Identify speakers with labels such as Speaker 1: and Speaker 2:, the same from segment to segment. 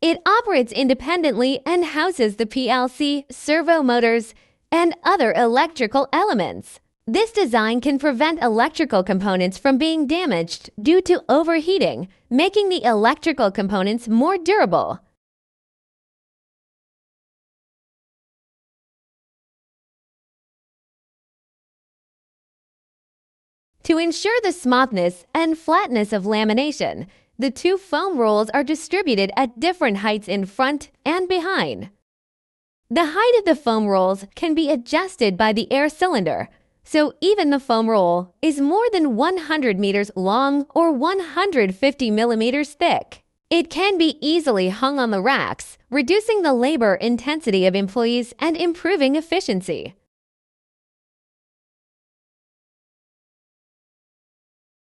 Speaker 1: It operates independently and houses the PLC, servo motors, and other electrical elements. This design can prevent electrical components from being damaged due to overheating, making the electrical components more durable. To ensure the smoothness and flatness of lamination, the two foam rolls are distributed at different heights in front and behind. The height of the foam rolls can be adjusted by the air cylinder, so even the foam roll is more than 100 meters long or 150 millimeters thick. It can be easily hung on the racks, reducing the labor intensity of employees and improving efficiency.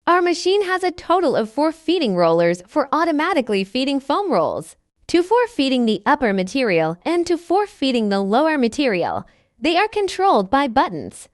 Speaker 1: Our machine has a total of 4 feeding rollers for automatically feeding foam rolls. 2 for feeding the upper material and 2 for feeding the lower material. They are controlled by buttons.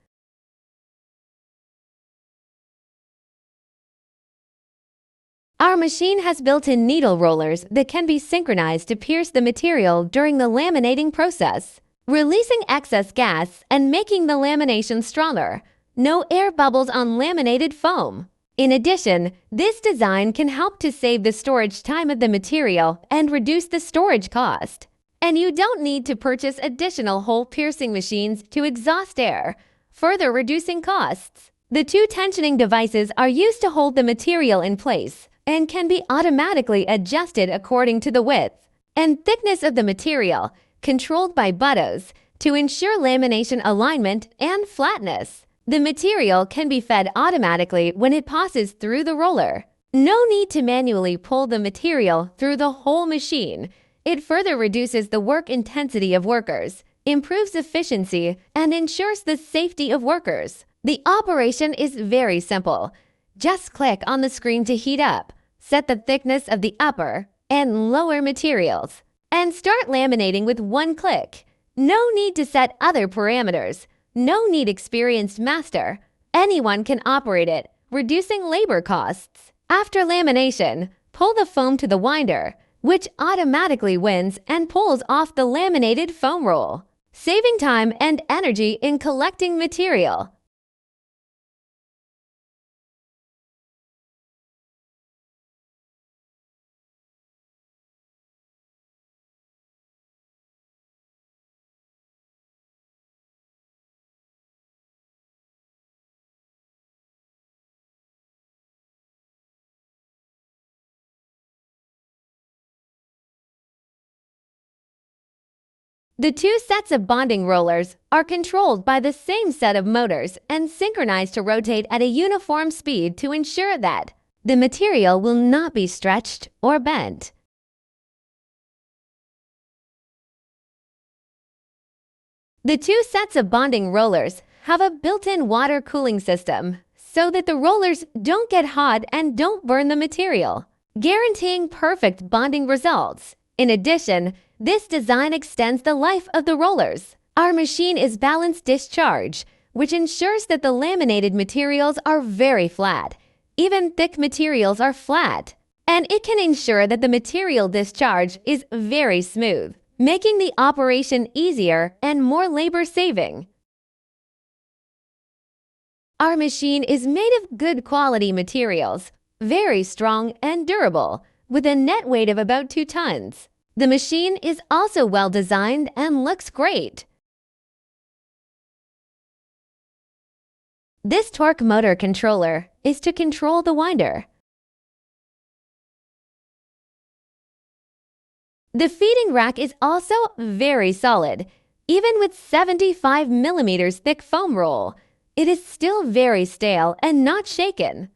Speaker 1: Our machine has built-in needle rollers that can be synchronized to pierce the material during the laminating process, releasing excess gas and making the lamination stronger. No air bubbles on laminated foam. In addition, this design can help to save the storage time of the material and reduce the storage cost. And you don't need to purchase additional hole-piercing machines to exhaust air, further reducing costs. The 2 tensioning devices are used to hold the material in place and can be automatically adjusted according to the width and thickness of the material, controlled by buttons, to ensure lamination alignment and flatness. The material can be fed automatically when it passes through the roller. No need to manually pull the material through the whole machine. It further reduces the work intensity of workers, improves efficiency, and ensures the safety of workers. The operation is very simple. Just click on the screen to heat up, set the thickness of the upper and lower materials, and start laminating with one click. No need to set other parameters. No need experienced master. Anyone can operate it, reducing labor costs. After lamination, pull the foam to the winder, which automatically winds and pulls off the laminated foam roll, saving time and energy in collecting material. The 2 sets of bonding rollers are controlled by the same set of motors and synchronized to rotate at a uniform speed to ensure that the material will not be stretched or bent. The 2 sets of bonding rollers have a built-in water cooling system so that the rollers don't get hot and don't burn the material, guaranteeing perfect bonding results. In addition, this design extends the life of the rollers. Our machine is balanced discharge, which ensures that the laminated materials are very flat. Even thick materials are flat. And it can ensure that the material discharge is very smooth, making the operation easier and more labor-saving. Our machine is made of good quality materials, very strong and durable, with a net weight of about 2 tons. The machine is also well designed and looks great. This torque motor controller is to control the winder. The feeding rack is also very solid. Even with 75 millimeters thick foam roll, it is still very stale and not shaken.